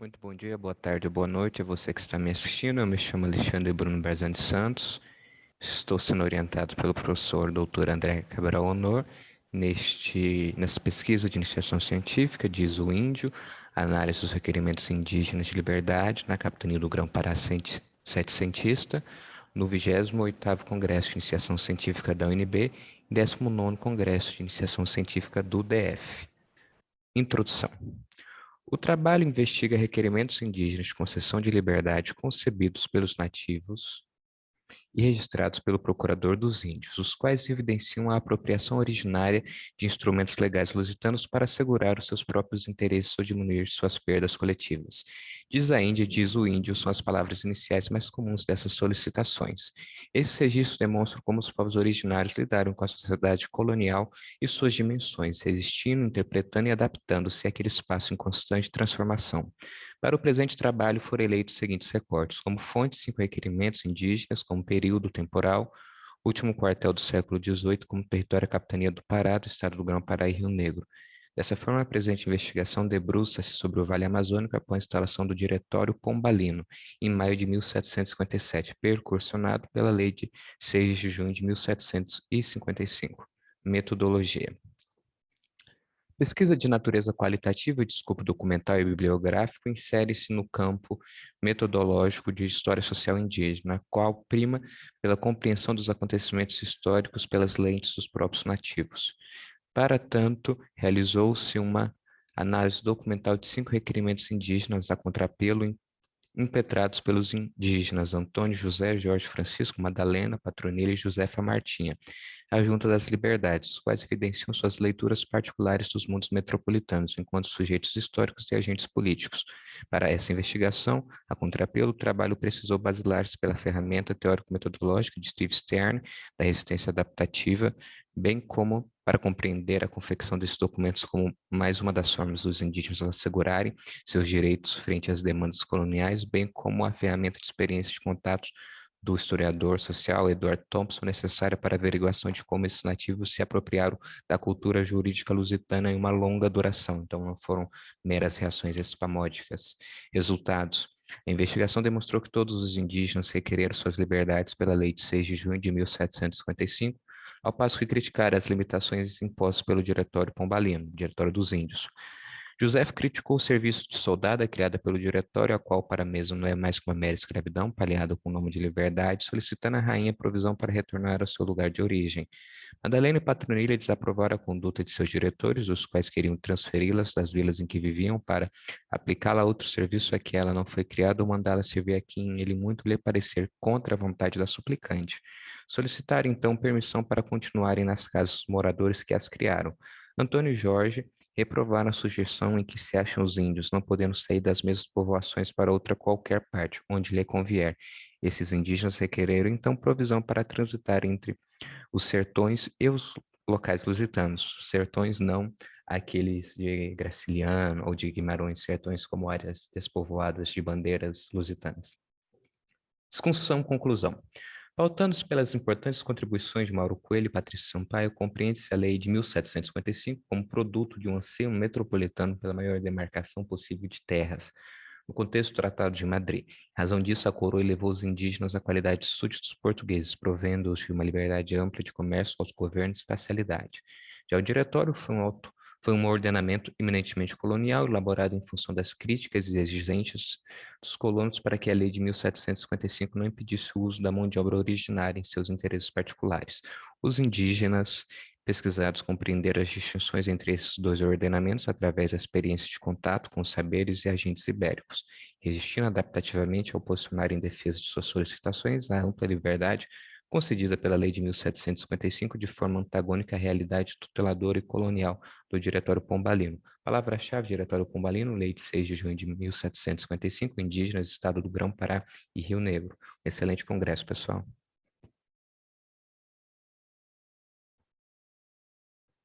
Muito bom dia, boa tarde, boa noite a você que está me assistindo. Eu me chamo Alexandre Bruno Barzani Santos. Estou sendo orientado pelo professor Dr. André Cabral Honor nessa pesquisa de iniciação científica, diz o Índio, análise dos requerimentos indígenas de liberdade na capitania do Grão-Pará Setecentista, no 28º Congresso de Iniciação Científica da UNB e 19º Congresso de Iniciação Científica do DF. Introdução. O trabalho investiga requerimentos indígenas de concessão de liberdade concebidos pelos nativos e registrados pelo Procurador dos Índios, os quais evidenciam a apropriação originária de instrumentos legais lusitanos para assegurar os seus próprios interesses ou diminuir suas perdas coletivas. Diz a Índia, diz o índio, são as palavras iniciais mais comuns dessas solicitações. Esses registros demonstram como os povos originários lidaram com a sociedade colonial e suas dimensões, resistindo, interpretando e adaptando-se àquele espaço em constante transformação. Para o presente trabalho foram eleitos os seguintes recortes, como fontes, 5 requerimentos indígenas, como período temporal, último quartel do século XVIII, como território capitania do Pará, do estado do Grão-Pará e Rio Negro. Dessa forma, a presente investigação debruça-se sobre o Vale Amazônico após a instalação do Diretório Pombalino, em maio de 1757, percursionado pela Lei de 6 de junho de 1755. Metodologia. Pesquisa de natureza qualitativa de escopo documental e bibliográfico insere-se no campo metodológico de história social indígena, a qual prima pela compreensão dos acontecimentos históricos pelas lentes dos próprios nativos. Para tanto, realizou-se uma análise documental de 5 requerimentos indígenas a contrapelo impetrados pelos indígenas Antônio José, Jorge Francisco, Madalena, Patronila e Josefa Martinha, a Junta das Liberdades, os quais evidenciam suas leituras particulares dos mundos metropolitanos, enquanto sujeitos históricos e agentes políticos. Para essa investigação, a contrapelo, o trabalho precisou basilar-se pela ferramenta teórico-metodológica de Steve Stern, da resistência adaptativa, bem como para compreender a confecção desses documentos como mais uma das formas dos indígenas assegurarem seus direitos frente às demandas coloniais, bem como a ferramenta de experiência de contatos do historiador social Edward Thompson necessária para a averiguação de como esses nativos se apropriaram da cultura jurídica lusitana em uma longa duração. Então, não foram meras reações espamódicas. Resultados. A investigação demonstrou que todos os indígenas requereram suas liberdades pela Lei de 6 de junho de 1755, ao passo que criticaram as limitações impostas pelo Diretório Pombalino, Diretório dos Índios. José criticou o serviço de soldada criada pelo diretório, a qual para mesmo não é mais que uma mera escravidão, palhada com o nome de liberdade, solicitando à rainha provisão para retornar ao seu lugar de origem. Madalena e Patronilha desaprovaram a conduta de seus diretores, os quais queriam transferi-las das vilas em que viviam para aplicá-la a outro serviço a que ela não foi criada ou mandá-la servir a quem ele muito lhe parecer contra a vontade da suplicante. Solicitaram então permissão para continuarem nas casas dos moradores que as criaram. Antônio e Jorge reprovaram a sugestão em que se acham os índios, não podendo sair das mesmas povoações para outra qualquer parte, onde lhe convier. Esses indígenas requereram então provisão para transitar entre os sertões e os locais lusitanos. Sertões não aqueles de Graciliano ou de Guimarães, sertões como áreas despovoadas de bandeiras lusitanas. Discussão, conclusão. Pautando-se pelas importantes contribuições de Mauro Coelho e Patrícia Sampaio, compreende-se a Lei de 1755 como produto de um anseio metropolitano pela maior demarcação possível de terras, no contexto do Tratado de Madrid. Em razão disso, a coroa elevou os indígenas à qualidade de súditos portugueses, provendo-os de uma liberdade ampla de comércio aos governos e espacialidade. Já o diretório foi um ordenamento eminentemente colonial, elaborado em função das críticas e exigências dos colonos para que a lei de 1755 não impedisse o uso da mão de obra originária em seus interesses particulares. Os indígenas pesquisados compreenderam as distinções entre esses dois ordenamentos através da experiência de contato com os saberes e agentes ibéricos, resistindo adaptativamente ao posicionar em defesa de suas solicitações à ampla liberdade concedida pela Lei de 1755 de forma antagônica à realidade tuteladora e colonial do Diretório Pombalino. Palavra-chave: Diretório Pombalino, Lei de 6 de junho de 1755, Indígenas, Estado do Grão-Pará e Rio Negro. Excelente congresso, pessoal.